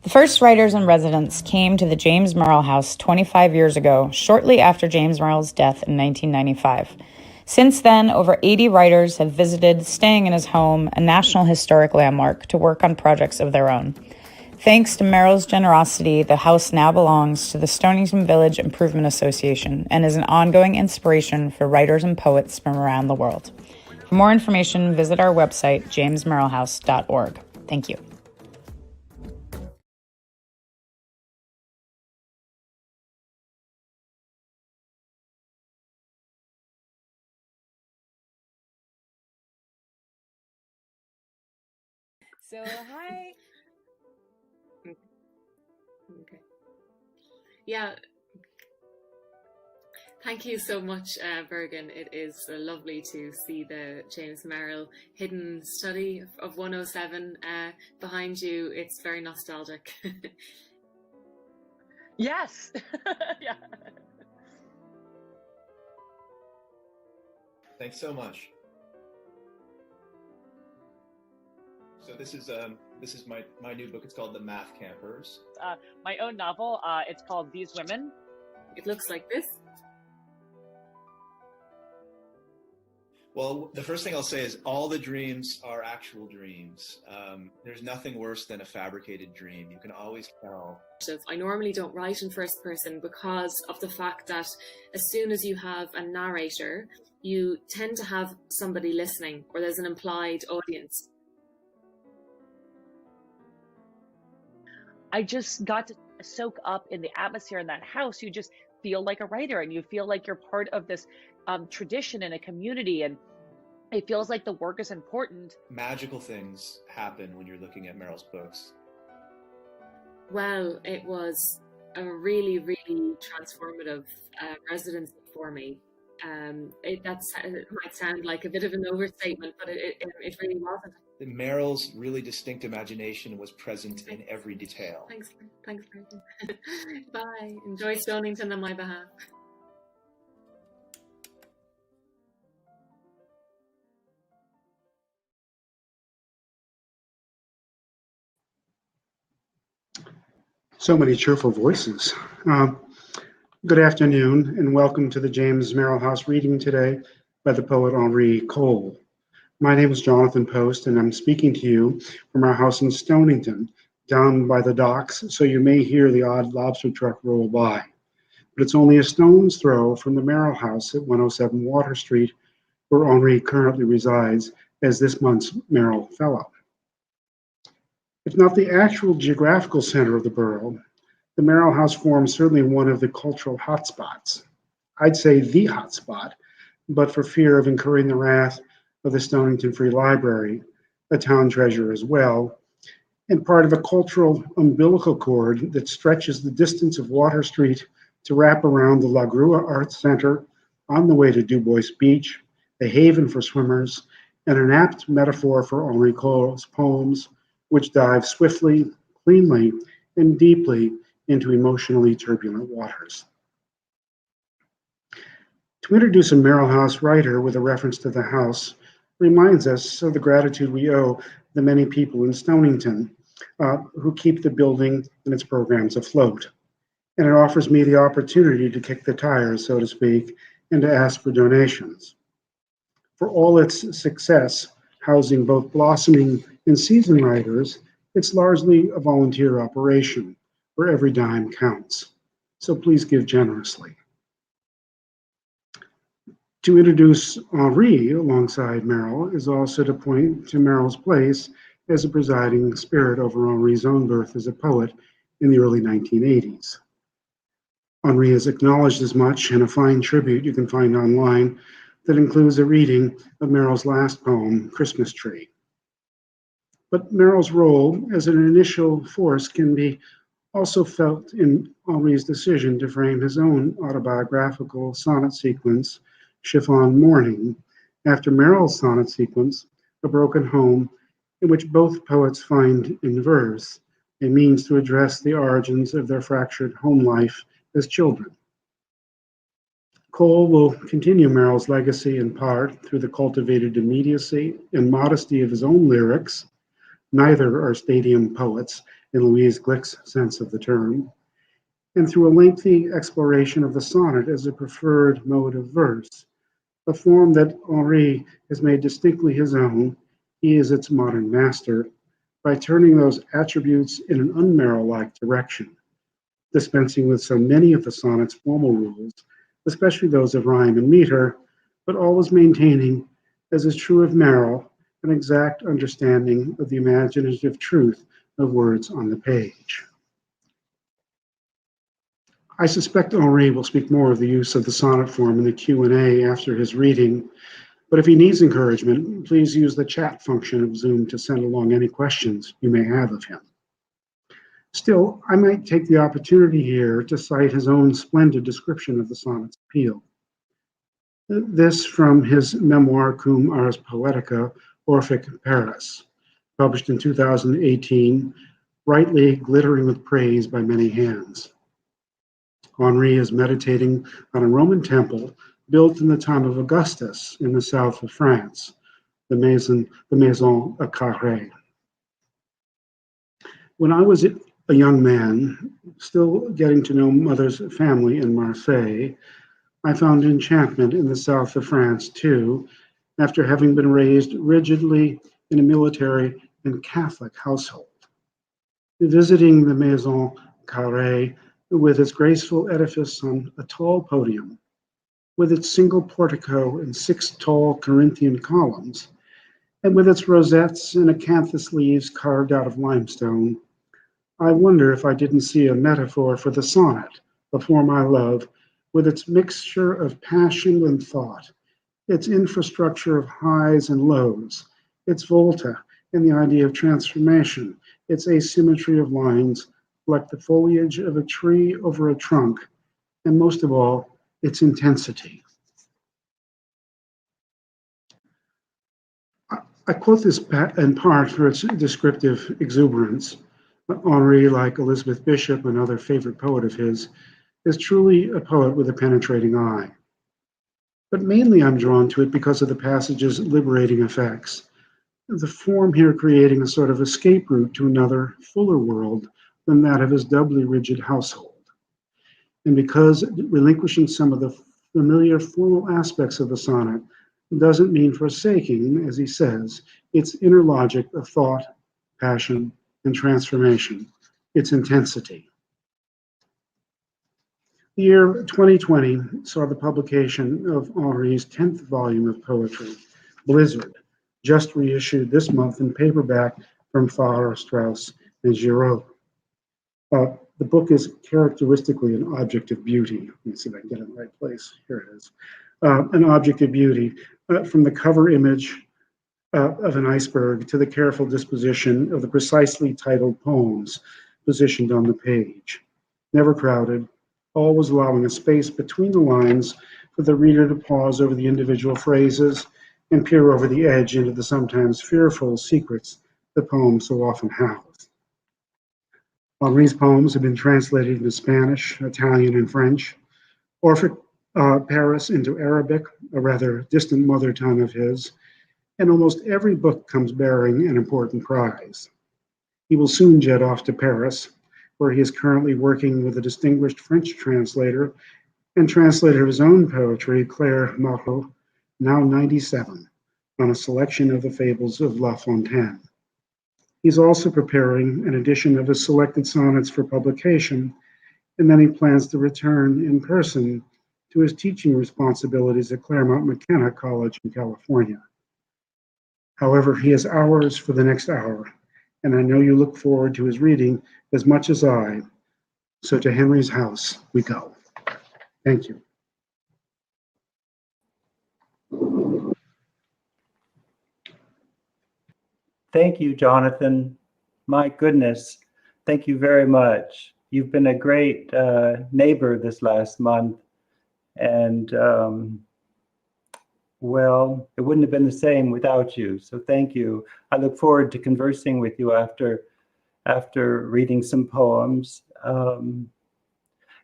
The first writers in residence came to the James Merrill house 25 years ago, shortly after James Merrill's death in 1995. Since then, over 80 writers have visited, staying in his home, a National Historic Landmark, to work on projects of their own. Thanks to Merrill's generosity, the house now belongs to the Stonington Village Improvement Association and is an ongoing inspiration for writers and poets from around the world. For more information, visit our website, jamesmerrillhouse.org. Thank you. So, hi. Okay. Yeah. Thank you so much, Bergen. It is lovely to see the James Merrill hidden study of 107 behind you. It's very nostalgic. Yes. Yeah. Thanks so much. So this is my new book. It's called The Math Campers. My own novel. It's called These Women. It looks like this. Well, the first thing I'll say is all the dreams are actual dreams. There's nothing worse than a fabricated dream. You can always tell. I normally don't write in first person because of the fact that as soon as you have a narrator, you tend to have somebody listening, or there's an implied audience. I just got to soak up in the atmosphere in that house. You just feel like a writer, and you feel like you're part of this tradition and a community, and it feels like the work is important. Magical things happen when you're looking at Merrill's books. Well, it was a really, really transformative residency for me. It might sound like a bit of an overstatement, but it really wasn't. Merrill's really distinct imagination was present in every detail. Thanks, Martin. Bye. Enjoy Stonington on my behalf. So many cheerful voices. Good afternoon, and welcome to the James Merrill House reading today by the poet Henri Cole. My name is Jonathan Post, and I'm speaking to you from our house in Stonington, down by the docks, so you may hear the odd lobster truck roll by. But it's only a stone's throw from the Merrill House at 107 Water Street, where Henri currently resides as this month's Merrill Fellow. If not the actual geographical center of the borough, the Merrill House forms certainly one of the cultural hotspots. I'd say the hotspot, but for fear of incurring the wrath of the Stonington Free Library, a town treasure as well, and part of a cultural umbilical cord that stretches the distance of Water Street to wrap around the La Grua Arts Center on the way to Du Bois Beach, a haven for swimmers, and an apt metaphor for Henri Cole's poems, which dive swiftly, cleanly, and deeply into emotionally turbulent waters. To introduce a Merrill House writer with a reference to the house reminds us of the gratitude we owe the many people in Stonington who keep the building and its programs afloat. And it offers me the opportunity to kick the tires, so to speak, and to ask for donations. For all its success, housing both blossoming and seasoned writers, it's largely a volunteer operation where every dime counts. So please give generously. To introduce Henri alongside Merrill is also to point to Merrill's place as a presiding spirit over Henri's own birth as a poet in the early 1980s. Henri has acknowledged as much in a fine tribute you can find online that includes a reading of Merrill's last poem, Christmas Tree. But Merrill's role as an initial force can be also felt in Henri's decision to frame his own autobiographical sonnet sequence, Chiffon Morning, after Merrill's sonnet sequence, A Broken Home, in which both poets find in verse a means to address the origins of their fractured home life as children. Cole will continue Merrill's legacy in part through the cultivated immediacy and modesty of his own lyrics. Neither are stadium poets, in Louise Glick's sense of the term, and through a lengthy exploration of the sonnet as a preferred mode of verse, a form that Henri has made distinctly his own. He is its modern master, by turning those attributes in an un-Merrill-like direction, dispensing with so many of the sonnet's formal rules, especially those of rhyme and meter, but always maintaining, as is true of Merrill, an exact understanding of the imaginative truth of words on the page. I suspect Henri will speak more of the use of the sonnet form in the Q&A after his reading, but if he needs encouragement, please use the chat function of Zoom to send along any questions you may have of him. Still, I might take the opportunity here to cite his own splendid description of the sonnet's appeal. This from his memoir Cum Ars Poetica, Orphic Paris, published in 2018, brightly glittering with praise by many hands. Henri is meditating on a Roman temple built in the time of Augustus in the south of France, the Maison Carrée. When I was a young man, still getting to know mother's family in Marseille, I found enchantment in the south of France too, after having been raised rigidly in a military and Catholic household. Visiting the Maison Carrée with its graceful edifice on a tall podium, with its single portico and 6 tall Corinthian columns, and with its rosettes and acanthus leaves carved out of limestone, I wonder if I didn't see a metaphor for the sonnet, a form I love, with its mixture of passion and thought, its infrastructure of highs and lows, its volta and the idea of transformation, its asymmetry of lines like the foliage of a tree over a trunk, and most of all, its intensity. I quote this in part for its descriptive exuberance. Henri, like Elizabeth Bishop, another favorite poet of his, is truly a poet with a penetrating eye. But mainly I'm drawn to it because of the passage's liberating effects, the form here creating a sort of escape route to another, fuller world than that of his doubly rigid household. And because relinquishing some of the familiar formal aspects of the sonnet doesn't mean forsaking, as he says, its inner logic of thought, passion, and transformation, its intensity. The year 2020 saw the publication of Henri's 10th volume of poetry, Blizzard, just reissued this month in paperback from Farrar, Straus, and Giraud. The book is characteristically an object of beauty. Let me see if I can get it in the right place. Here it is. An object of beauty, from the cover image of an iceberg to the careful disposition of the precisely titled poems positioned on the page. Never crowded, always allowing a space between the lines for the reader to pause over the individual phrases and peer over the edge into the sometimes fearful secrets the poem so often house. Henri's poems have been translated into Spanish, Italian, and French, Orphic Paris into Arabic, a rather distant mother tongue of his, and almost every book comes bearing an important prize. He will soon jet off to Paris, where he is currently working with a distinguished French translator and translator of his own poetry, Claire Marot, now 97, on a selection of the fables of La Fontaine. He's also preparing an edition of his selected sonnets for publication, and then he plans to return in person to his teaching responsibilities at Claremont McKenna College in California. However, he has hours for the next hour, and I know you look forward to his reading as much as I. So to Henri's house we go. Thank you. Thank you, Jonathan. My goodness, thank you very much. You've been a great neighbor this last month, and well, it wouldn't have been the same without you. So thank you. I look forward to conversing with you after reading some poems.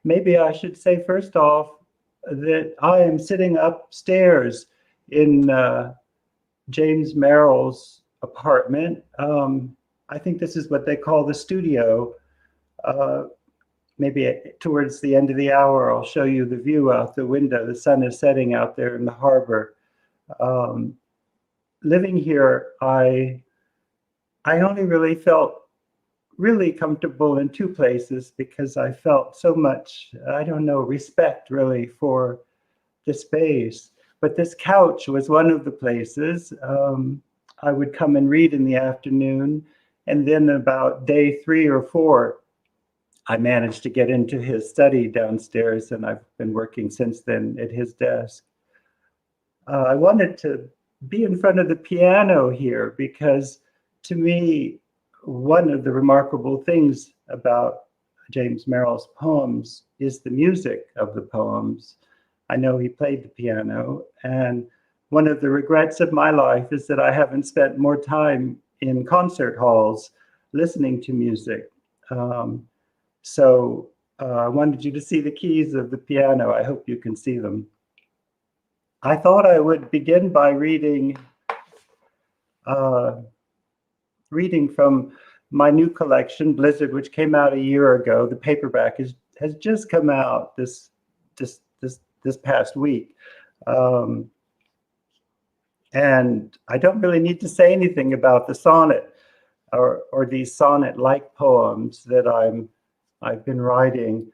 Maybe I should say first off that I am sitting upstairs in James Merrill's apartment. I think this is what they call the studio. Maybe towards the end of the hour, I'll show you the view out the window. The sun is setting out there in the harbor. Living here, I only really felt really comfortable in two places because I felt so much, I don't know, respect really for the space. But this couch was one of the places. I would come and read in the afternoon, and then about day 3 or 4, I managed to get into his study downstairs, and I've been working since then at his desk. I wanted to be in front of the piano here because, to me, one of the remarkable things about James Merrill's poems is the music of the poems. I know he played the piano, and one of the regrets of my life is that I haven't spent more time in concert halls listening to music. So I wanted you to see the keys of the piano. I hope you can see them. I thought I would begin by reading from my new collection, Blizzard, which came out a year ago. The paperback has just come out this past week. And I don't really need to say anything about the sonnet or these sonnet-like poems that I've been writing.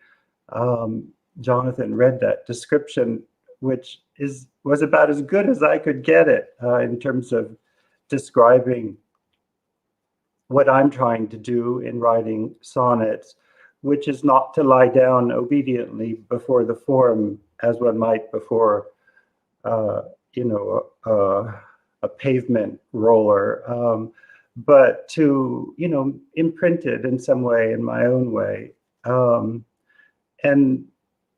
Jonathan read that description, which was about as good as I could get it in terms of describing what I'm trying to do in writing sonnets, which is not to lie down obediently before the form as one might before, a pavement roller, but to, imprint it in some way, in my own way.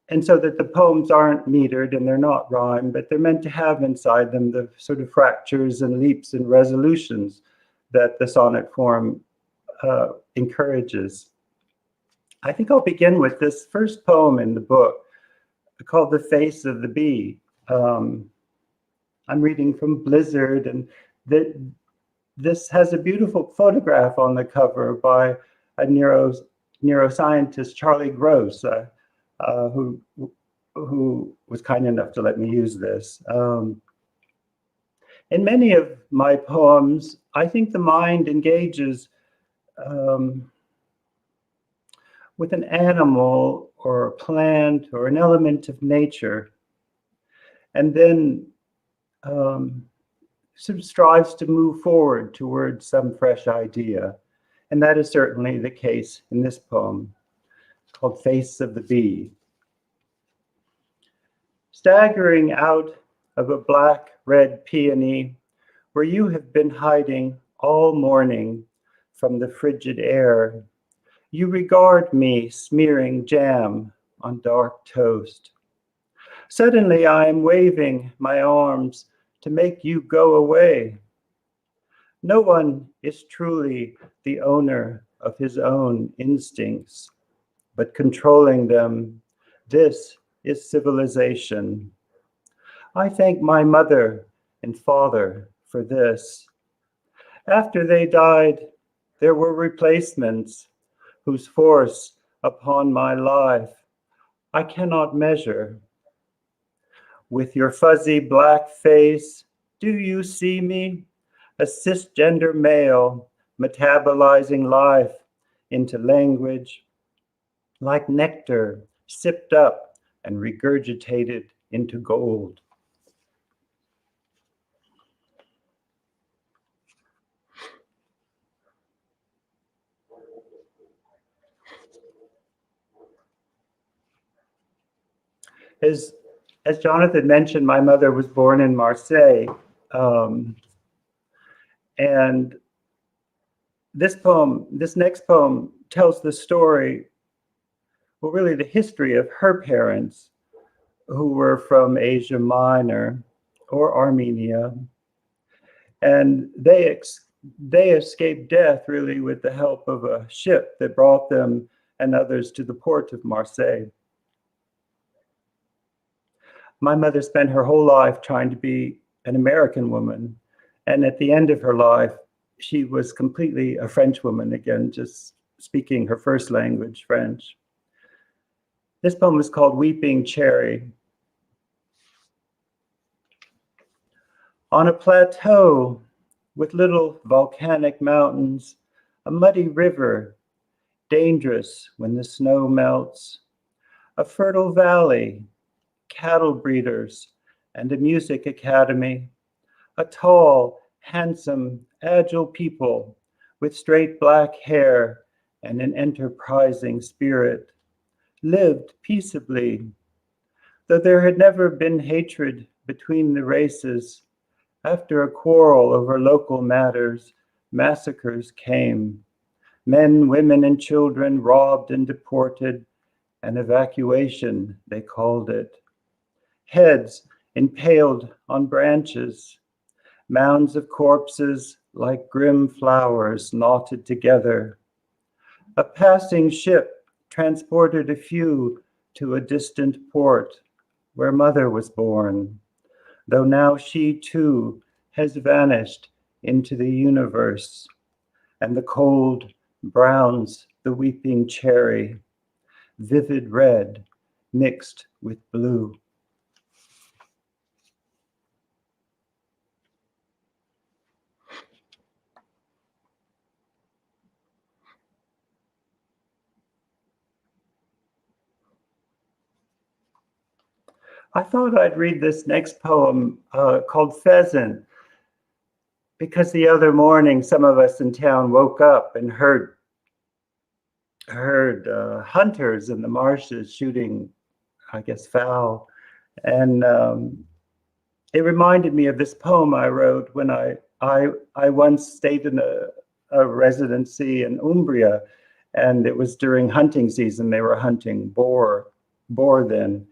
And so that the poems aren't metered and they're not rhyme, but they're meant to have inside them the sort of fractures and leaps and resolutions that the sonnet form encourages. I think I'll begin with this first poem in the book called The Face of the Bee. I'm reading from Blizzard, and this has a beautiful photograph on the cover by a neuroscientist, Charlie Gross, who was kind enough to let me use this. In many of my poems, I think the mind engages with an animal or a plant or an element of nature, and then sort of strives to move forward towards some fresh idea. And that is certainly the case in this poem called Face of the Bee. Staggering out of a black-red peony where you have been hiding all morning from the frigid air, you regard me smearing jam on dark toast. Suddenly I am waving my arms to make you go away. No one is truly the owner of his own instincts, but controlling them, this is civilization. I thank my mother and father for this. After they died, there were replacements whose force upon my life I cannot measure. With your fuzzy black face, do you see me? A cisgender male metabolizing life into language, like nectar sipped up and regurgitated into gold. As Jonathan mentioned, my mother was born in Marseille. And this next poem tells the story, well, really the history of her parents, who were from Asia Minor or Armenia. And they escaped death really with the help of a ship that brought them and others to the port of Marseille. My mother spent her whole life trying to be an American woman. And at the end of her life, she was completely a French woman, again, just speaking her first language, French. This poem is called Weeping Cherry. On a plateau with little volcanic mountains, a muddy river, dangerous when the snow melts, a fertile valley, cattle breeders, and a music academy, a tall, handsome, agile people with straight black hair and an enterprising spirit, lived peaceably. Though there had never been hatred between the races, after a quarrel over local matters, massacres came. Men, women, and children robbed and deported, an evacuation, they called it. Heads impaled on branches, mounds of corpses like grim flowers knotted together. A passing ship transported a few to a distant port where mother was born, though now she too has vanished into the universe, and the cold browns the weeping cherry, vivid red mixed with blue. I thought I'd read this next poem called Pheasant, because the other morning some of us in town woke up and heard hunters in the marshes shooting, I guess, fowl. And it reminded me of this poem I wrote when I once stayed in a residency in Umbria, and it was during hunting season. They were hunting boar then.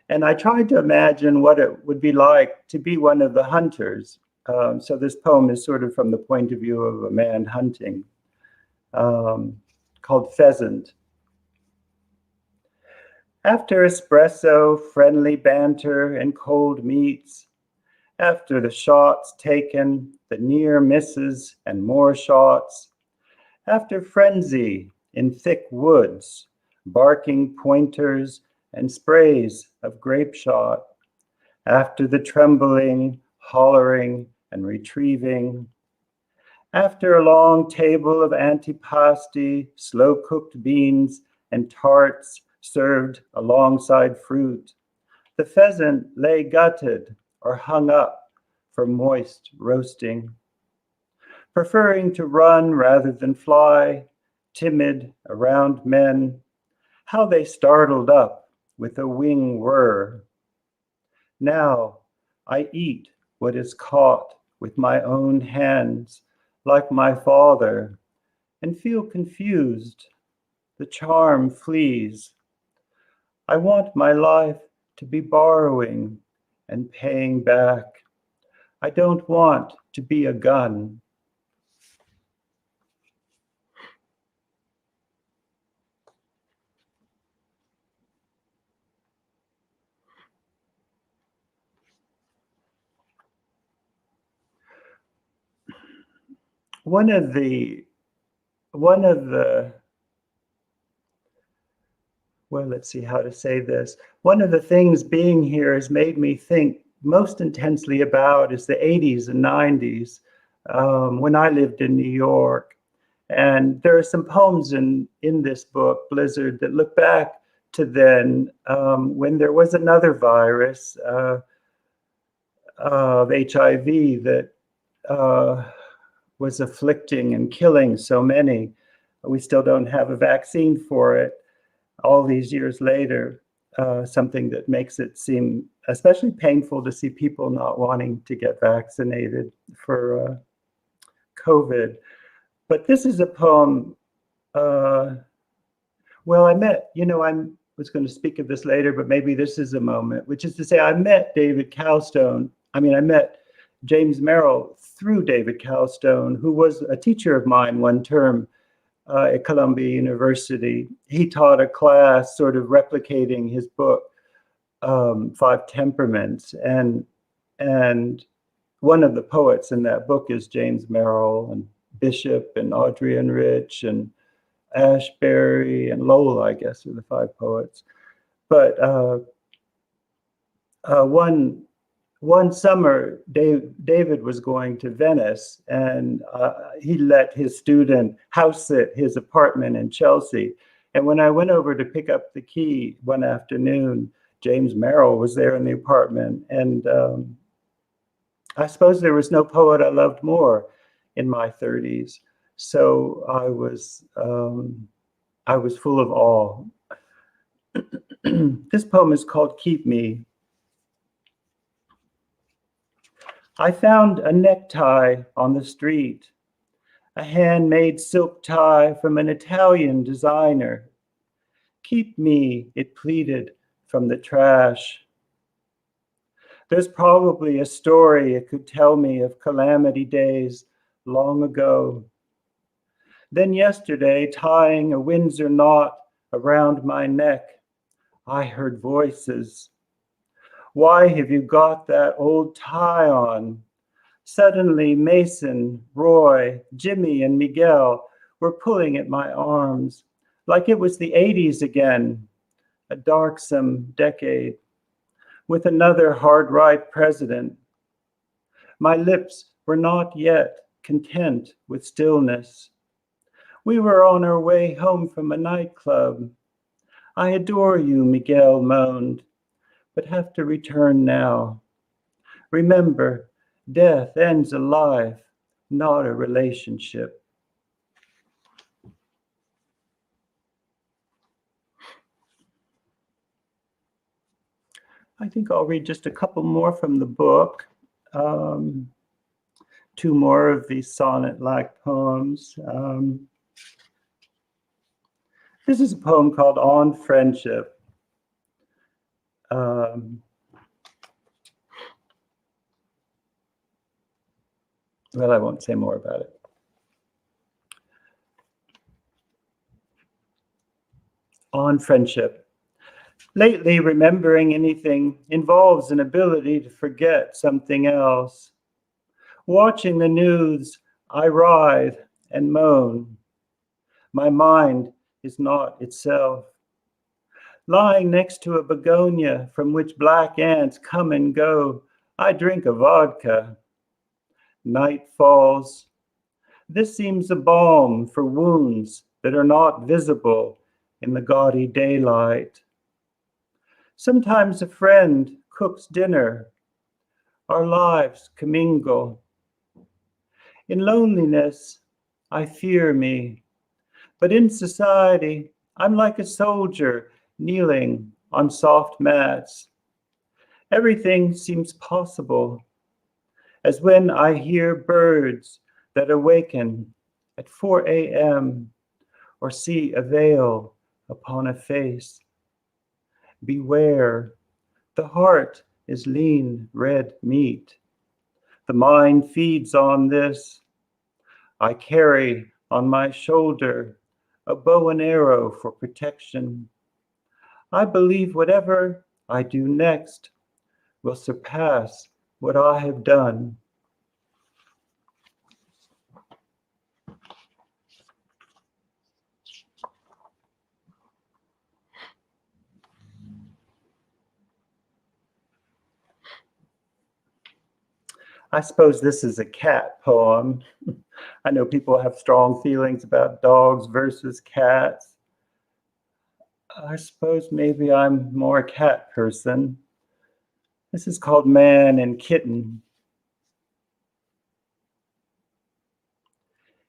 And I tried to imagine what it would be like to be one of the hunters. So this poem is sort of from the point of view of a man hunting, called Pheasant. After espresso, friendly banter, and cold meats, after the shots taken, the near misses and more shots, after frenzy in thick woods, barking pointers and sprays of grape shot, after the trembling, hollering, and retrieving, after a long table of antipasti, slow-cooked beans, and tarts served alongside fruit, the pheasant lay gutted or hung up for moist roasting, preferring to run rather than fly, timid around men, how they startled up with a wing whir. Now I eat what is caught with my own hands, like my father, and feel confused. The charm flees. I want my life to be borrowing and paying back. I don't want to be a gun. One of the well, let's see how to say this. One of the things being here has made me think most intensely about is the 80s and 90s, when I lived in New York. And there are some poems in this book, Blizzard, that look back to then, when there was another virus of HIV that was afflicting and killing so many. We still don't have a vaccine for it all these years later, something that makes it seem especially painful to see people not wanting to get vaccinated for COVID. But this is a poem, well, I was going to speak of this later, but maybe this is a moment, which is to say I met I met James Merrill through David Cowstone, who was a teacher of mine one term at Columbia University. He taught a class sort of replicating his book, Five Temperaments. And one of the poets in that book is James Merrill, and Bishop and Audrey and Rich and Ashbery and Lowell, I guess, are the five poets. But one summer, David was going to Venice, and he let his student house sit his apartment in Chelsea. And when I went over to pick up the key one afternoon, James Merrill was there in the apartment. And I suppose there was no poet I loved more in my 30s. So I was full of awe. This poem is called Keep Me. I found a necktie on the street, a handmade silk tie from an Italian designer. Keep me, it pleaded from the trash. There's probably a story it could tell me of calamity days long ago. Then yesterday, tying a Windsor knot around my neck, I heard voices. Why have you got that old tie on? Suddenly, Mason, Roy, Jimmy, and Miguel were pulling at my arms, like it was the 80s again, a darksome decade, with another hard-right president. My lips were not yet content with stillness. We were on our way home from a nightclub. I adore you, Miguel moaned, but have to return now. Remember, death ends a life, not a relationship. I think I'll read just a couple more from the book. Two more of these sonnet-like poems. This is a poem called On Friendship. Well, I won't say more about it. On friendship. Lately, remembering anything involves an ability to forget something else. Watching the news, I writhe and moan. My mind is not itself. Lying next to a begonia from which black ants come and go, I drink a vodka. Night falls. This seems a balm for wounds that are not visible in the gaudy daylight. Sometimes a friend cooks dinner. Our lives commingle. In loneliness, I fear me, but in society, I'm like a soldier kneeling on soft mats. Everything seems possible, as when I hear birds that awaken at 4 a.m. or see a veil upon a face. Beware, the heart is lean red meat. The mind feeds on this. I carry on my shoulder a bow and arrow for protection. I believe whatever I do next will surpass what I have done. I suppose this is a cat poem. I know people have strong feelings about dogs versus cats. I suppose maybe I'm more a cat person. This is called Man and Kitten.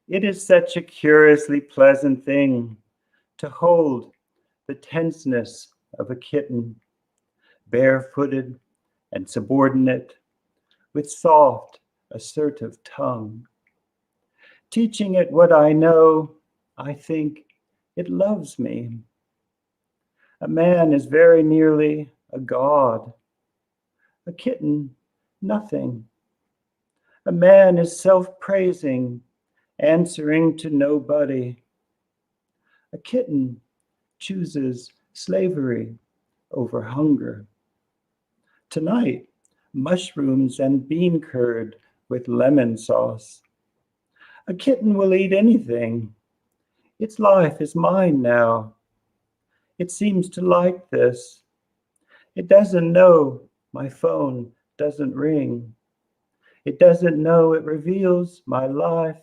It is such a curiously pleasant thing to hold the tenseness of a kitten, barefooted and subordinate, with soft, assertive tongue. Teaching it what I know, I think it loves me. A man is very nearly a god. A kitten, nothing. A man is self-praising, answering to nobody. A kitten chooses slavery over hunger. Tonight, mushrooms and bean curd with lemon sauce. A kitten will eat anything. Its life is mine now. It seems to like this. It doesn't know my phone doesn't ring. It doesn't know it reveals my life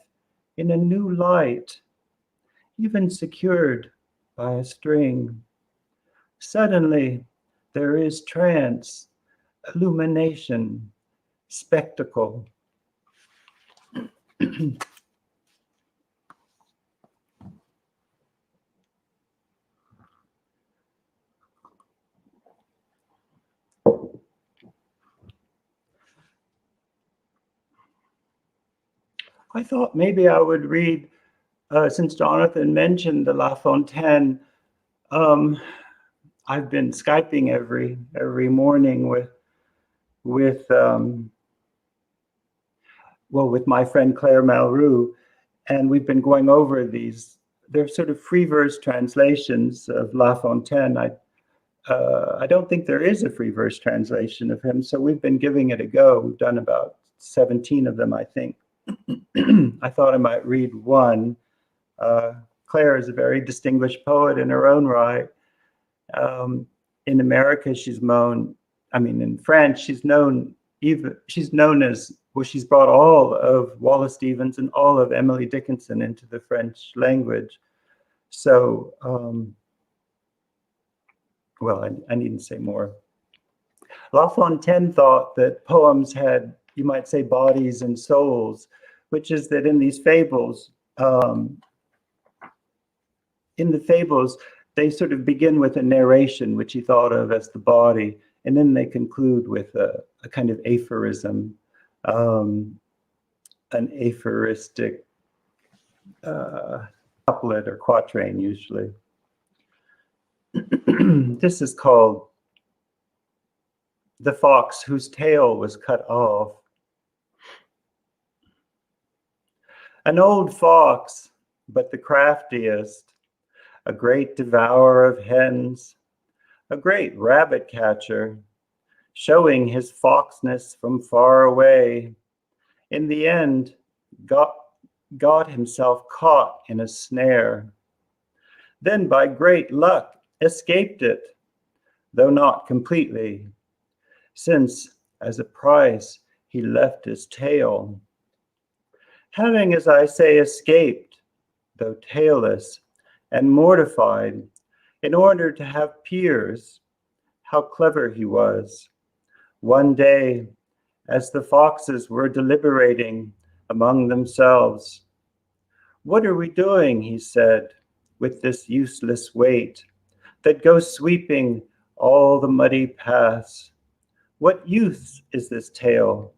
in a new light, even secured by a string. Suddenly, there is trance, illumination, spectacle. I thought maybe I would read, since Jonathan mentioned the La Fontaine. I've been Skyping every morning with my friend Claire Malroux, and we've been going over these. They're sort of free verse translations of La Fontaine. I don't think there is a free verse translation of him, so we've been giving it a go. We've done about 17 of them, I think. I thought I might read one. Claire is a very distinguished poet in her own right. In America, in France, she's known as, well, she's brought all of Wallace Stevens and all of Emily Dickinson into the French language. So, I needn't say more. La Fontaine thought that poems had, you might say, bodies and souls, which is that in these fables, they sort of begin with a narration, which he thought of as the body, and then they conclude with a kind of aphorism, an aphoristic couplet or quatrain, usually. This is called The Fox Whose Tail Was Cut Off. An old fox, but the craftiest, a great devourer of hens, a great rabbit catcher, showing his foxness from far away, in the end got himself caught in a snare. Then by great luck escaped it, though not completely, since as a price he left his tail. Having, as I say, escaped, though tailless, and mortified, in order to have peers, how clever he was. One day, as the foxes were deliberating among themselves, "What are we doing," he said, "with this useless weight that goes sweeping all the muddy paths? What use is this tail?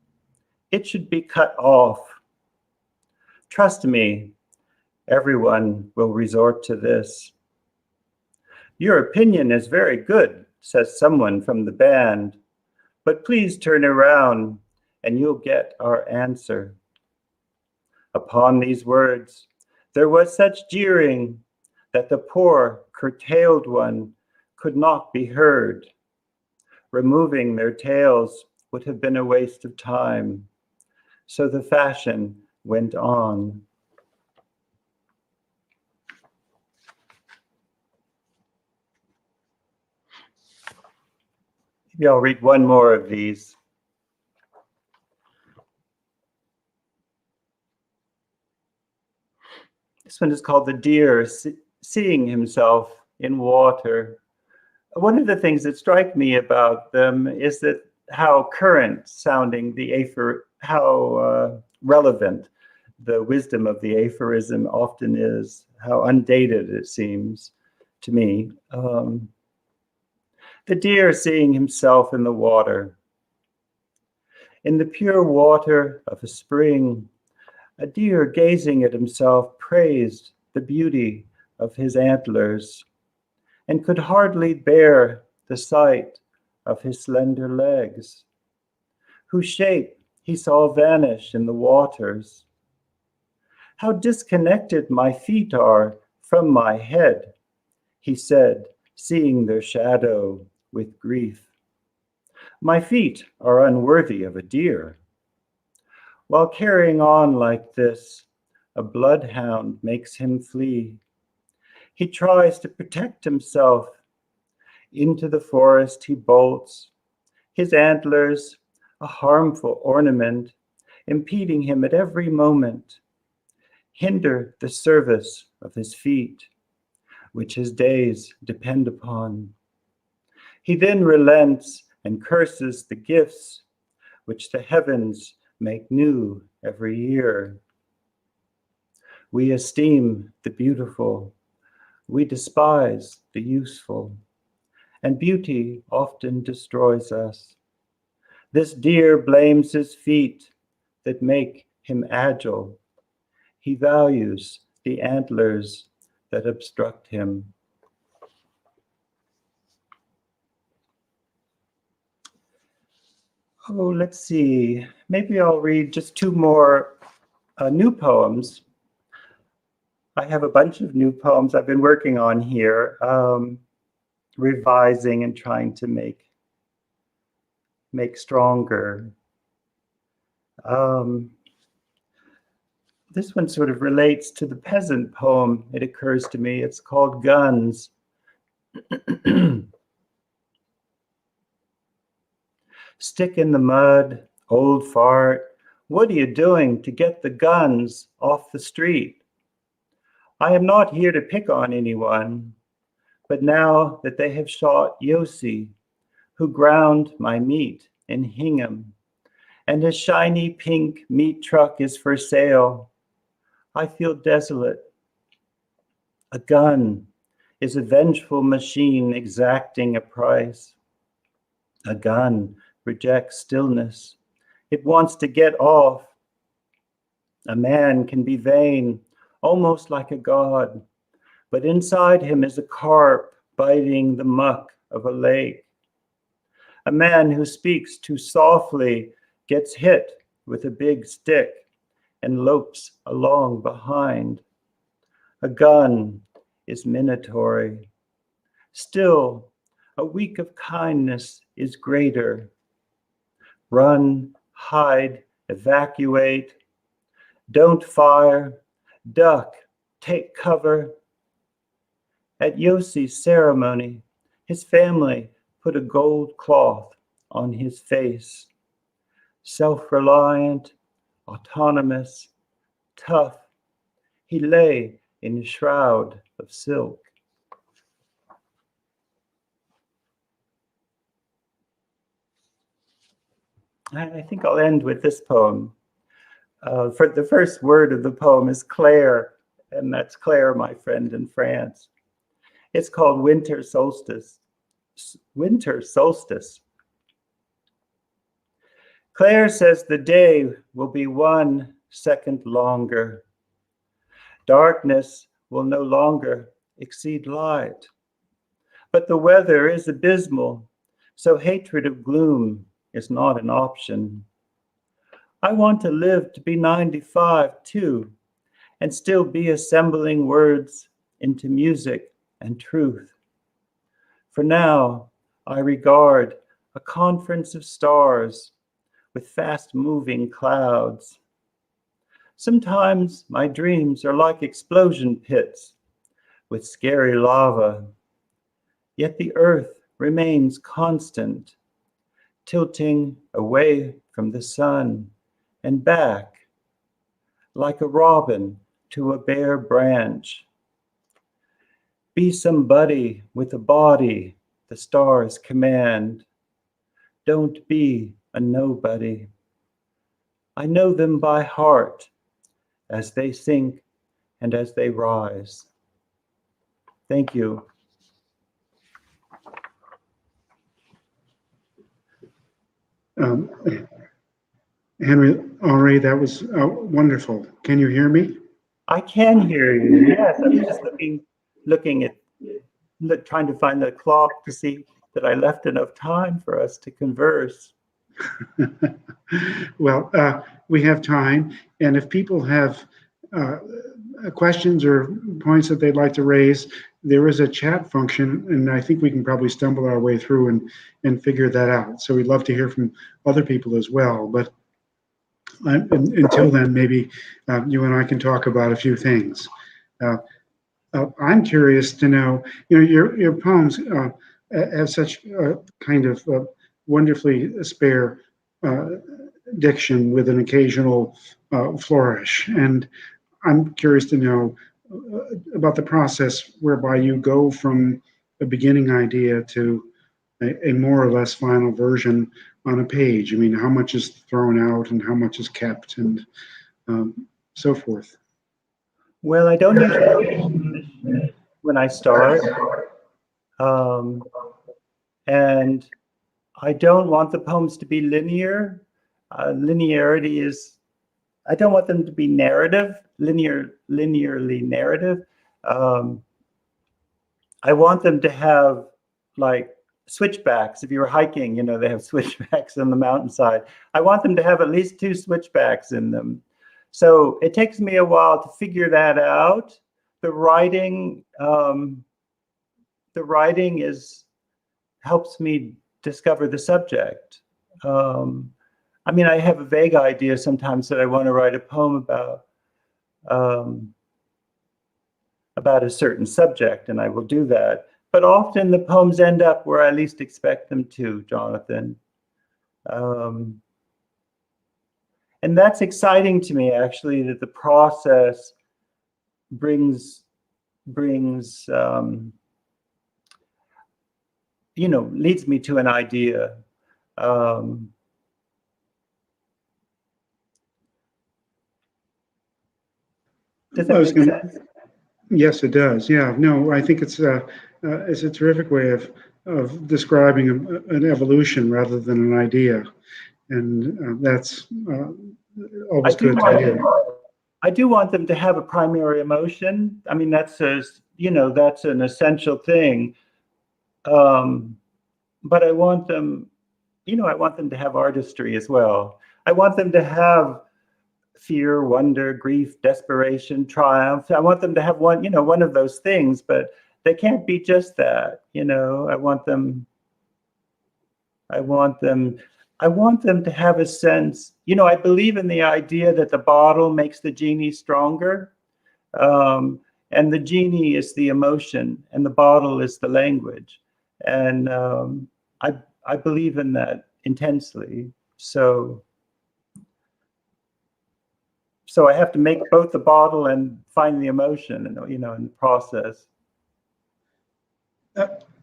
It should be cut off. Trust me, everyone will resort to this." "Your opinion is very good," says someone from the band, "but please turn around and you'll get our answer." Upon these words, there was such jeering that the poor curtailed one could not be heard. Removing their tails would have been a waste of time, so the fashion went on. Maybe I'll read one more of these. This one is called The Deer Seeing Himself in Water. One of the things that strike me about them is that how current sounding how relevant the wisdom of the aphorism often is, how undated it seems to me. The deer seeing himself in the water. In the pure water of a spring, a deer gazing at himself praised the beauty of his antlers and could hardly bear the sight of his slender legs, whose shape he saw vanish in the waters. "How disconnected my feet are from my head," he said, seeing their shadow with grief. "My feet are unworthy of a deer." While carrying on like this, a bloodhound makes him flee. He tries to protect himself. Into the forest he bolts, his antlers, a harmful ornament, impeding him at every moment, hinder the service of his feet, which his days depend upon. He then relents and curses the gifts which the heavens make new every year. We esteem the beautiful, we despise the useful, and beauty often destroys us. This deer blames his feet that make him agile. He values the antlers that obstruct him. Oh, let's see. Maybe I'll read just two more new poems. I have a bunch of new poems I've been working on here, revising and trying to make stronger. This one sort of relates to the peasant poem, it occurs to me. It's called Guns. Stick in the mud, old fart. What are you doing to get the guns off the street? I am not here to pick on anyone, but now that they have shot Yossi, who ground my meat in Hingham, and his shiny pink meat truck is for sale, I feel desolate. A gun is a vengeful machine exacting a price. A gun rejects stillness. It wants to get off. A man can be vain, almost like a god, but inside him is a carp biting the muck of a lake. A man who speaks too softly gets hit with a big stick and lopes along behind. A gun is minatory. Still, a week of kindness is greater. Run, hide, evacuate. Don't fire, duck, take cover. At Yossi's ceremony, his family put a gold cloth on his face. Self-reliant, autonomous, tough, he lay in a shroud of silk. I think I'll end with this poem. For the first word of the poem is Claire, and that's Claire, my friend in France. It's called Winter Solstice. Winter Solstice. Claire says the day will be 1 second longer. Darkness will no longer exceed light. But the weather is abysmal, so hatred of gloom is not an option. I want to live to be 95 too, and still be assembling words into music and truth. For now, I regard a conference of stars with fast-moving clouds. Sometimes my dreams are like explosion pits with scary lava, yet the earth remains constant, tilting away from the sun and back, like a robin to a bare branch. Be somebody with a body, the stars command. Don't be a nobody. I know them by heart as they sink and as they rise. Thank you. Henri, that was wonderful. Can you hear me? I can hear you. Yes, I'm just trying to find the clock to see that I left enough time for us to converse. Well, we have time, and if people have questions or points that they'd like to raise, there is a chat function, and I think we can probably stumble our way through and figure that out. So we'd love to hear from other people as well. But until then, maybe you and I can talk about a few things. I'm curious to know, your poems have such kind of wonderfully spare diction with an occasional flourish. And I'm curious to know about the process whereby you go from a beginning idea to a more or less final version on a page. I mean, how much is thrown out and how much is kept, and so forth. Well, I don't usually when I start, and I don't want the poems to be linear. Linearity is, I don't want them to be narrative, linearly narrative. I want them to have like switchbacks. If you were hiking, they have switchbacks on the mountainside. I want them to have at least 2 switchbacks in them. So it takes me a while to figure that out. The writing helps me discover the subject. I mean, I have a vague idea sometimes that I want to write a poem about a certain subject, and I will do that. But often the poems end up where I least expect them to, Jonathan. And that's exciting to me, actually, that the process brings leads me to an idea. Does that make sense? Yes, it does. Yeah, no, I think it's a terrific way of describing an evolution rather than an idea, and that's always good to hear. I do want them to have a primary emotion. I mean, that's an essential thing. But I want them, to have artistry as well. I want them to have fear, wonder, grief, desperation, triumph. I want them to have one of those things, but they can't be just that. I want them to have a sense. I believe in the idea that the bottle makes the genie stronger, and the genie is the emotion, and the bottle is the language, and I believe in that intensely. So I have to make both the bottle and find the emotion, in the process.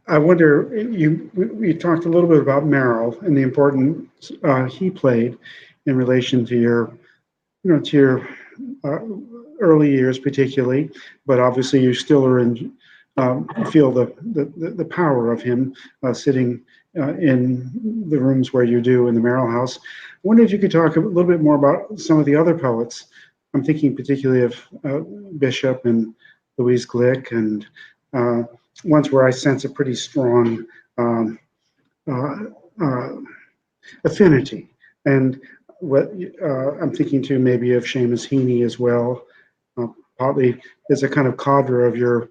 I wonder, we talked a little bit about Merrill and the importance he played in relation to your early years, particularly, but obviously you still are feel the power of him sitting in the rooms where you do in the Merrill house. I wonder if you could talk a little bit more about some of the other poets. I'm thinking particularly of Bishop and Louise Glick, and ones where I sense a pretty strong affinity. And what I'm thinking too, maybe of Seamus Heaney as well, partly as a kind of cadre of your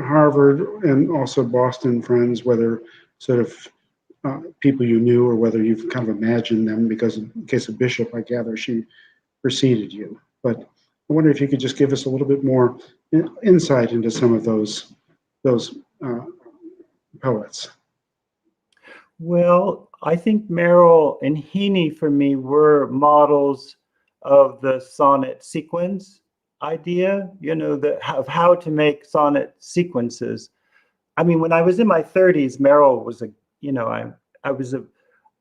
Harvard and also Boston friends, whether sort of people you knew or whether you've kind of imagined them, because in the case of Bishop, I gather she preceded you. But I wonder if you could just give us a little bit more insight into some of those poets. Well, I think Merrill and Heaney for me were models of the sonnet sequence idea, of how to make sonnet sequences. I mean, when I was in my 30s, Merrill was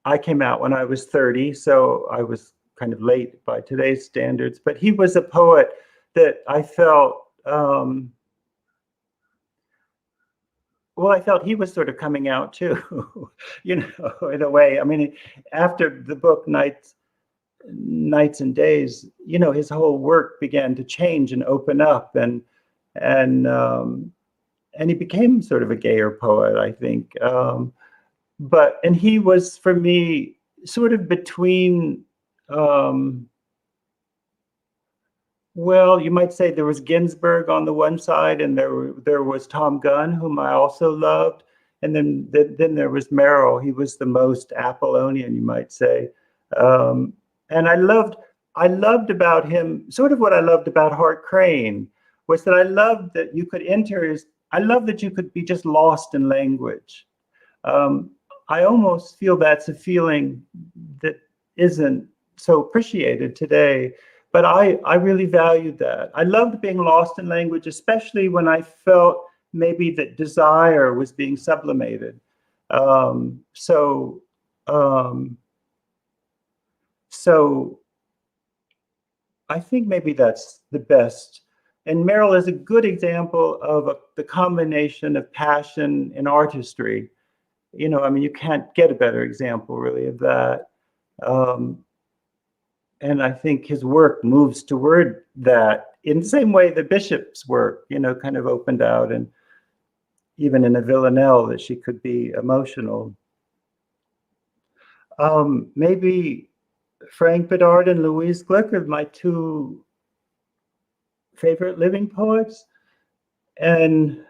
I came out when I was 30, so I was kind of late by today's standards, but he was a poet that I felt, I felt he was sort of coming out too, in a way. I mean, after the book Nights and Days, his whole work began to change and open up, and he became sort of a gayer poet, I think. And he was, for me, sort of between, you might say there was Ginsberg on the one side, and there was Tom Gunn, whom I also loved, and then there was Merrill. He was the most Apollonian, you might say. And I loved about him, sort of what I loved about Hart Crane, was that I loved that you could I love that you could be just lost in language. I almost feel that's a feeling that isn't so appreciated today, but I really valued that. I loved being lost in language, especially when I felt maybe that desire was being sublimated. So I think maybe that's the best. And Merrill is a good example of the combination of passion and artistry. You know, I mean, you can't get a better example really of that. And I think his work moves toward that in the same way that Bishop's work, you know, kind of opened out, and even in a Villanelle that she could be emotional. Maybe Frank Bedard and Louise Glick are my two favorite living poets. And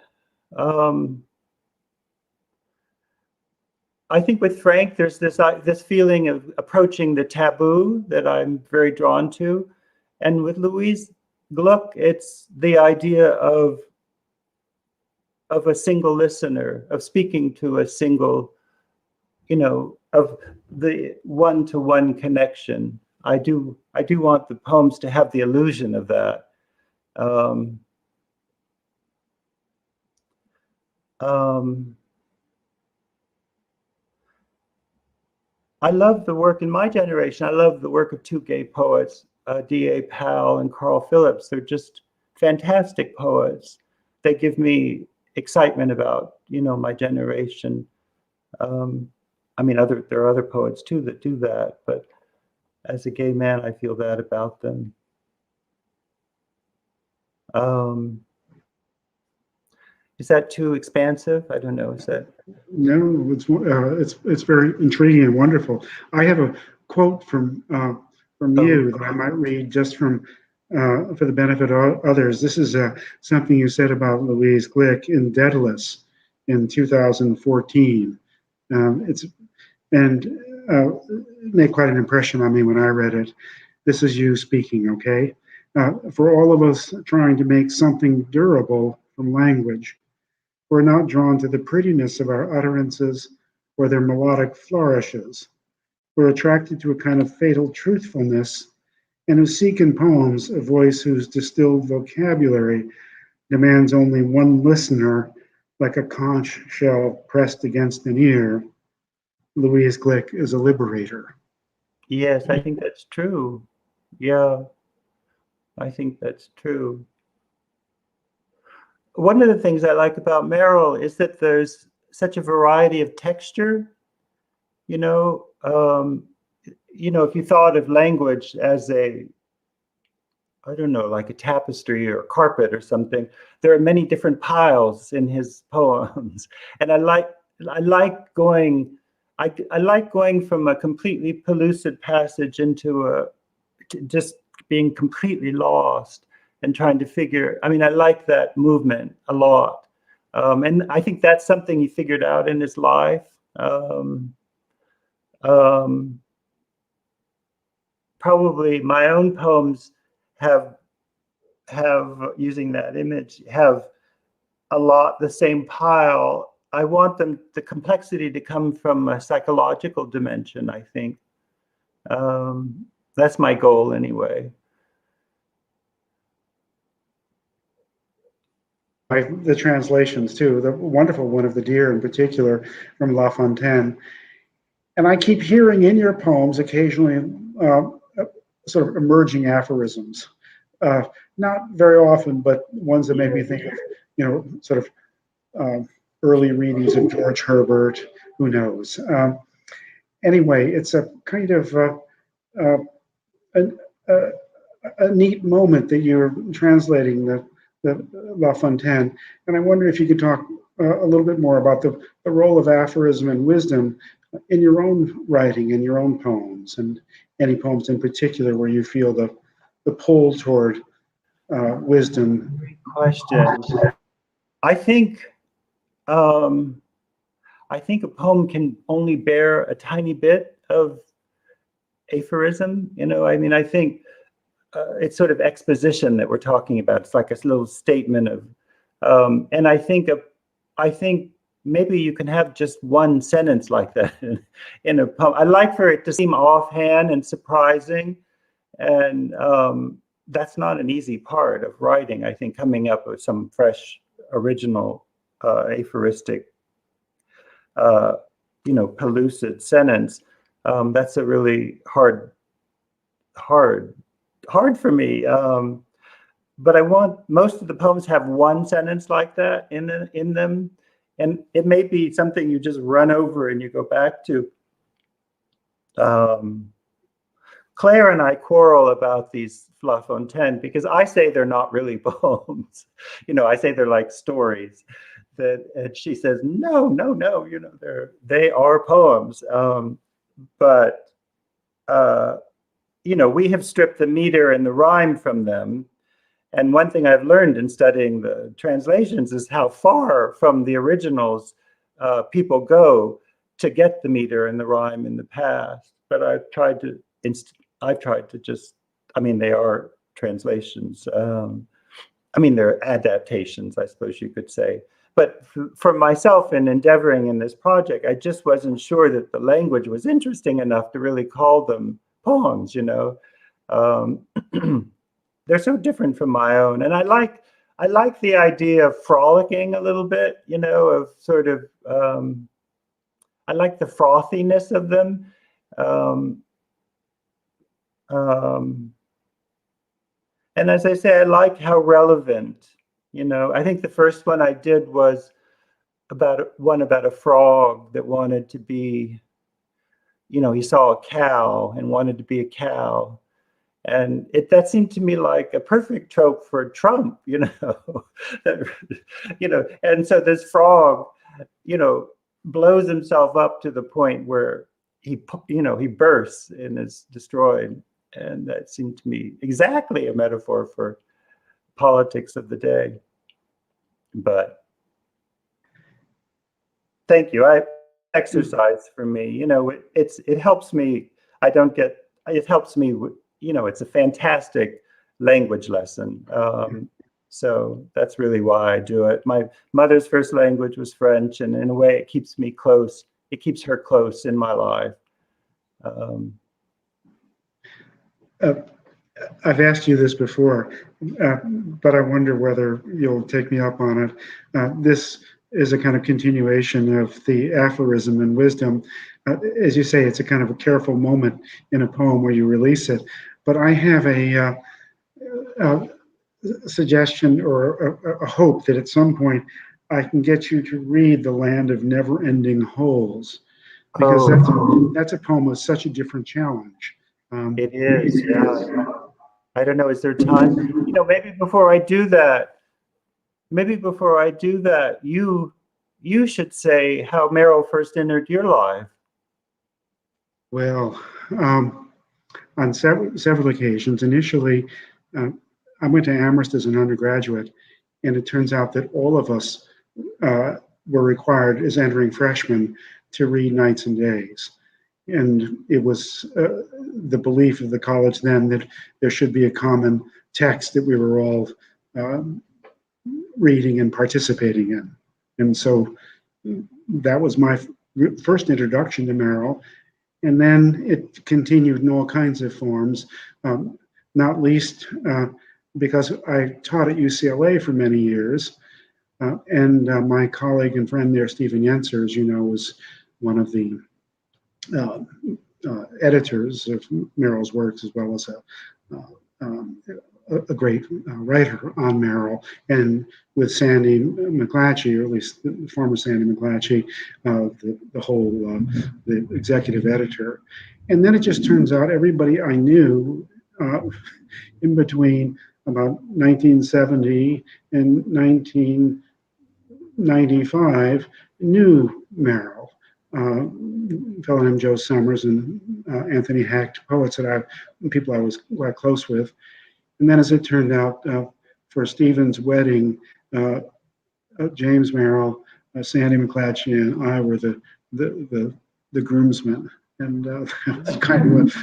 I think with Frank, there's this feeling of approaching the taboo that I'm very drawn to. And with Louise Gluck, it's the idea of a single listener, of speaking to a single, you know, of the one-to-one connection. I do want the poems to have the illusion of that. I love the work in my generation. I love the work of two gay poets, D.A. Powell and Carl Phillips. They're just fantastic poets. They give me excitement about, you know, my generation. I mean, there are other poets too that do that, but as a gay man, I feel that about them. Is that too expansive? I don't know. Is that? No, it's very intriguing and wonderful. I have a quote from you that I might read just for the benefit of others. This is something you said about Louise Glick in Daedalus in 2014. It made quite an impression on me when I read it. This is you speaking, okay? For all of us trying to make something durable from language, we're not drawn to the prettiness of our utterances or their melodic flourishes. We're attracted to a kind of fatal truthfulness, and who seek in poems a voice whose distilled vocabulary demands only one listener, like a conch shell pressed against an ear. Louise Glick is a liberator. Yes, I think that's true. Yeah, I think that's true. One of the things I like about Merrill is that there's such a variety of texture. You know, if you thought of language as I don't know, like a tapestry or a carpet or something, there are many different piles in his poems, and I like going from a completely pellucid passage into just being completely lost and trying to figure. I mean, I like that movement a lot, and I think that's something he figured out in his life. Probably my own poems have using that image have a lot the same pile. I want the complexity to come from a psychological dimension, I think. That's my goal anyway. The translations too, the wonderful one of the deer in particular from La Fontaine. And I keep hearing in your poems occasionally sort of emerging aphorisms. Not very often, but ones that make me think of, sort of early readings of George Herbert, who knows. Anyway, it's a kind of a neat moment that you're translating the La Fontaine. And I wonder if you could talk a little bit more about the role of aphorism and wisdom in your own writing, in your own poems, and any poems in particular where you feel the pull toward wisdom. Great question. I think a poem can only bear a tiny bit of aphorism. I mean, I think it's sort of exposition that we're talking about. It's like a little statement of, and I think maybe you can have just one sentence like that in a poem. I like for it to seem offhand and surprising, and that's not an easy part of writing. I think coming up with some fresh, original, aphoristic, pellucid sentence. That's a really hard for me. But I want most of the poems have one sentence like that in them, and it may be something you just run over and you go back to. Claire and I quarrel about these La Fontaine because I say they're not really poems. I say they're like stories. And she says, no, they are poems. But we have stripped the meter and the rhyme from them. And one thing I've learned in studying the translations is how far from the originals people go to get the meter and the rhyme in the past. But I've tried to just, they are translations. They're adaptations, I suppose you could say. But for myself in endeavoring in this project, I just wasn't sure that the language was interesting enough to really call them poems, They're so different from my own. And I like the idea of frolicking a little bit, of sort of, I like the frothiness of them. And as I say, I like how relevant, I think the first one I did was about a frog that wanted to be, he saw a cow and wanted to be a cow. And that seemed to me like a perfect trope for Trump, And so this frog, blows himself up to the point where he bursts and is destroyed. And that seemed to me exactly a metaphor for politics of the day. But thank you. Exercise for me, it helps me. It helps me. It's a fantastic language lesson. So that's really why I do it. My mother's first language was French, and in a way, it keeps me close. It keeps her close in my life. I've asked you this before, but I wonder whether you'll take me up on it. This is a kind of continuation of the aphorism and wisdom. As you say, it's a kind of a careful moment in a poem where you release it. But I have a suggestion or a hope that at some point I can get you to read The Land of Never-Ending Holes, because that's a poem with such a different challenge. It is, yeah. I don't know, is there time? Maybe before I do that, you should say how Merrill first entered your life. Well, on several occasions. Initially, I went to Amherst as an undergraduate, and it turns out that all of us were required as entering freshmen to read Nights and Days. And it was the belief of the college then that there should be a common text that we were all reading and participating in. And so that was my first introduction to Merrill. And then it continued in all kinds of forms, not least because I taught at UCLA for many years. And my colleague and friend there, Stephen Yenser, as you know, was one of the editors of Merrill's works, as well as a great writer on Merrill, and with Sandy McClatchy, or at least the former Sandy McClatchy, the whole the executive editor. And then it just turns out everybody I knew in between about 1970 and 1995 knew Merrill. A fellow named Joe Summers and Anthony Hecht, poets people I was quite close with. And then, as it turned out, for Stephen's wedding, James Merrill, Sandy McClatchy, and I were the groomsmen. and it's kind of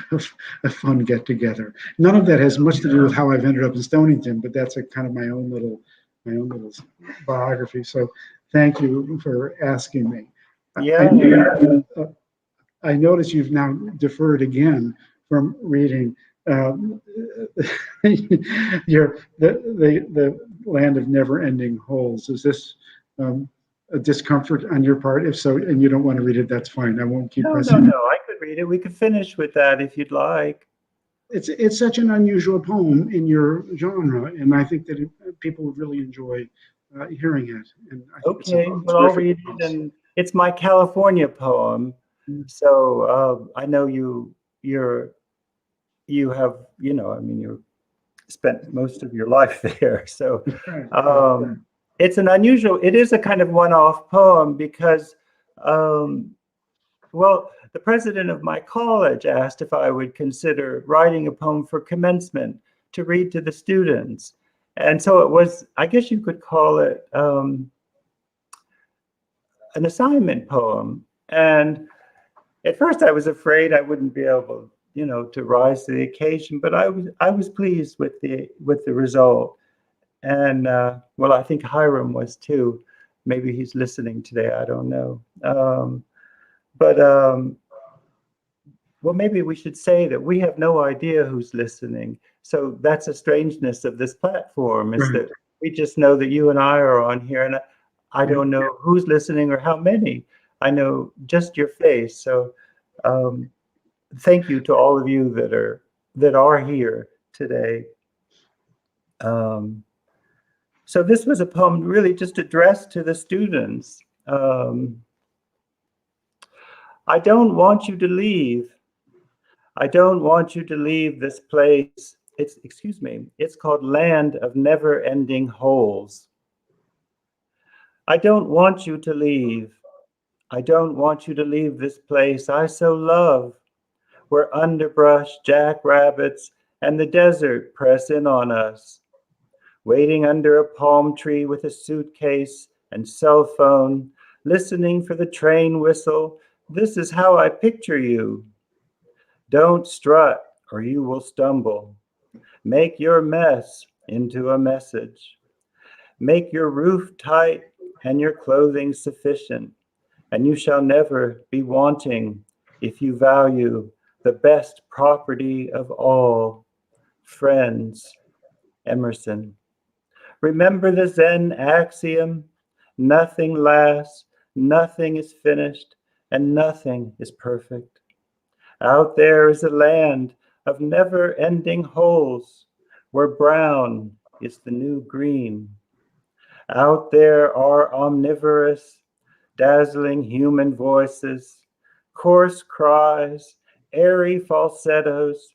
a fun get together. None of that has much to do with how I've ended up in Stonington, but that's a kind of my own little biography. So thank you for asking me. Yeah. I notice you've now deferred again from reading the land of never-ending holes. Is this a discomfort on your part? If so, and you don't want to read it, that's fine. I won't keep pressing. No. I could read it. We could finish with that if you'd like. It's such an unusual poem in your genre, and I think that people would really enjoy hearing it. And I think Okay, well, I'll read it, and it's my California poem. So I know you have, I mean, you spent most of your life there. So it's an unusual, it is a kind of one-off poem because, well, the president of my college asked if I would consider writing a poem for commencement to read to the students. And so it was, I guess you could call it an assignment poem. And at first I was afraid I wouldn't be able, to rise to the occasion, but I was pleased with the result. And well, I think Hiram was too. Maybe he's listening today, I don't know. Well, maybe we should say that we have no idea who's listening. So that's a strangeness of this platform, is that we just know that you and I are on here, and I don't know who's listening or how many. I know just your face. So thank you to all of you that are here today. So this was a poem really just addressed to the students. I don't want you to leave. I don't want you to leave this place. It's called Land of Never-Ending Holes. I don't want you to leave. I don't want you to leave this place I so love, where underbrush, jackrabbits, and the desert press in on us. Waiting under a palm tree with a suitcase and cell phone, listening for the train whistle. This is how I picture you. Don't strut or you will stumble. Make your mess into a message. Make your roof tight and your clothing sufficient, and you shall never be wanting if you value the best property of all, friends. Emerson. Remember the Zen axiom, nothing lasts, nothing is finished, and nothing is perfect. Out there is a land of never-ending holes, where brown is the new green. Out there are omnivorous, dazzling human voices, coarse cries, airy falsettos,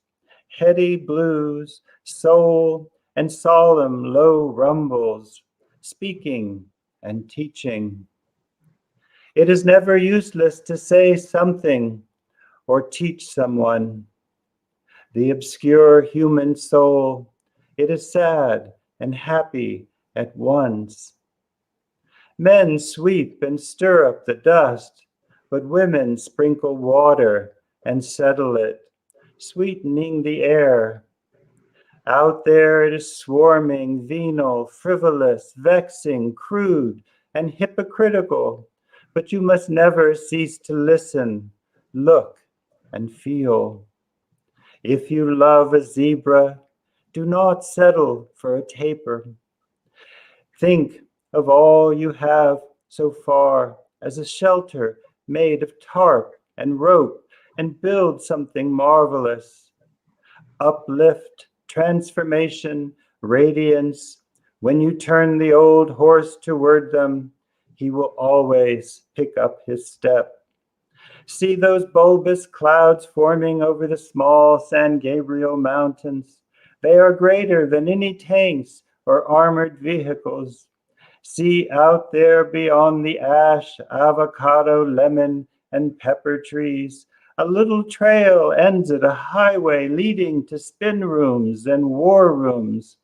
heady blues, soul, and solemn low rumbles, speaking and teaching. It is never useless to say something or teach someone. The obscure human soul, it is sad and happy at once. Men sweep and stir up the dust, but women sprinkle water and settle it, sweetening the air. Out there it is swarming, venal, frivolous, vexing, crude, and hypocritical, but you must never cease to listen, look, and feel. If you love a zebra, do not settle for a tapir. Think of all you have so far as a shelter made of tarp and rope, and build something marvelous. Uplift, transformation, radiance. When you turn the old horse toward them, he will always pick up his step. See those bulbous clouds forming over the small San Gabriel Mountains. They are greater than any tanks or armored vehicles. See out there beyond the ash, avocado, lemon, and pepper trees. A little trail ends at a highway leading to spin rooms and war rooms.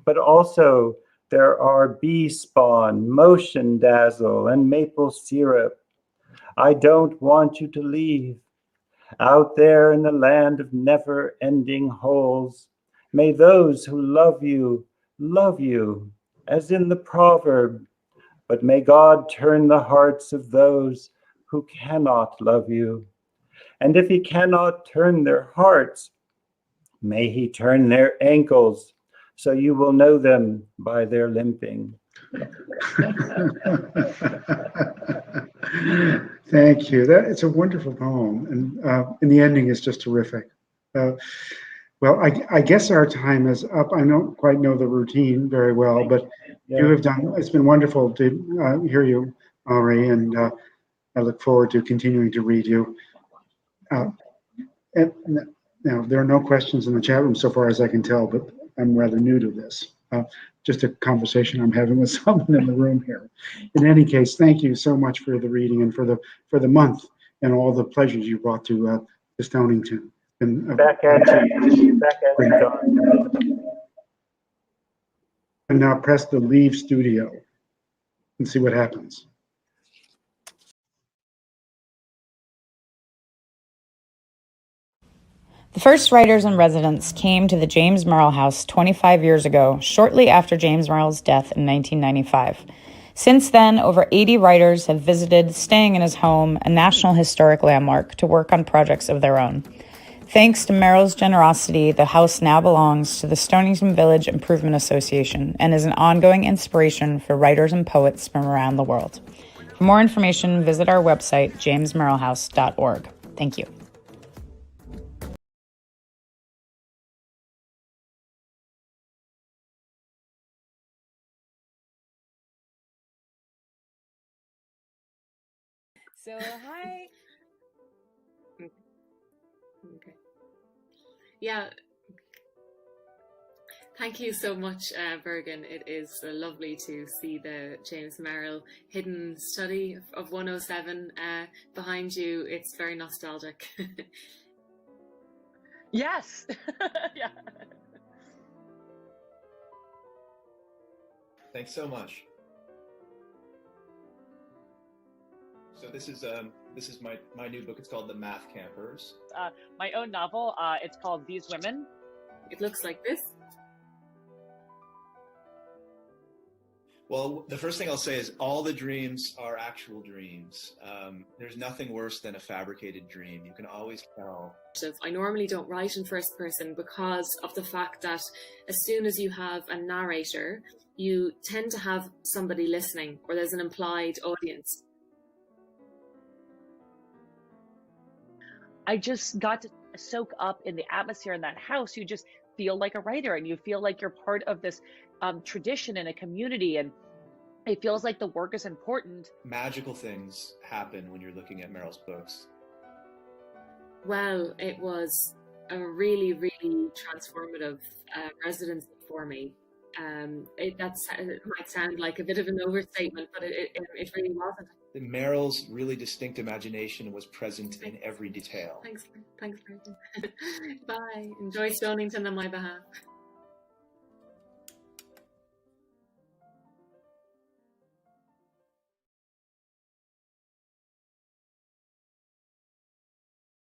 But also there are bee spawn, motion dazzle, and maple syrup. I don't want you to leave. Out there in the land of never-ending holes, may those who love you, as in the proverb, but may God turn the hearts of those who cannot love you. And if he cannot turn their hearts, may he turn their ankles, so you will know them by their limping. Thank you. It's a wonderful poem, and the ending is just terrific. Well, I guess our time is up. I don't quite know the routine very well, but you have done. It's been wonderful to hear you, Henri, and I look forward to continuing to read you. And now there are no questions in the chat room so far as I can tell, but I'm rather new to this. Just a conversation I'm having with someone in the room here. In any case, thank you so much for the reading and for the month and all the pleasures you brought to Stonington. And back at you, Don. And now press the leave studio and see what happens. The first writers in residence came to the James Merrill house 25 years ago, shortly after James Merrill's death in 1995. Since then, over 80 writers have visited, staying in his home, a National Historic Landmark, to work on projects of their own. Thanks to Merrill's generosity, the house now belongs to the Stonington Village Improvement Association and is an ongoing inspiration for writers and poets from around the world. For more information, visit our website, jamesmerrillhouse.org. Thank you. So, hi. Okay. Yeah. Thank you so much, Bergen. It is lovely to see the James Merrill hidden study of 107 behind you. It's very nostalgic. Yes. Yeah. Thanks so much. So this is my new book. It's called The Math Campers. My own novel. It's called These Women. It looks like this. Well, the first thing I'll say is all the dreams are actual dreams. There's nothing worse than a fabricated dream. You can always tell. I normally don't write in first person because of the fact that as soon as you have a narrator, you tend to have somebody listening, or there's an implied audience. I just got to soak up in the atmosphere in that house. You just feel like a writer, and you feel like you're part of this tradition in a community, and it feels like the work is important. Magical things happen when you're looking at Merrill's books. Well, it was a really, really transformative residency for me. It might sound like a bit of an overstatement, but it really wasn't. Merrill's really distinct imagination was present in every detail. Thanks. Bye. Enjoy Stonington on my behalf.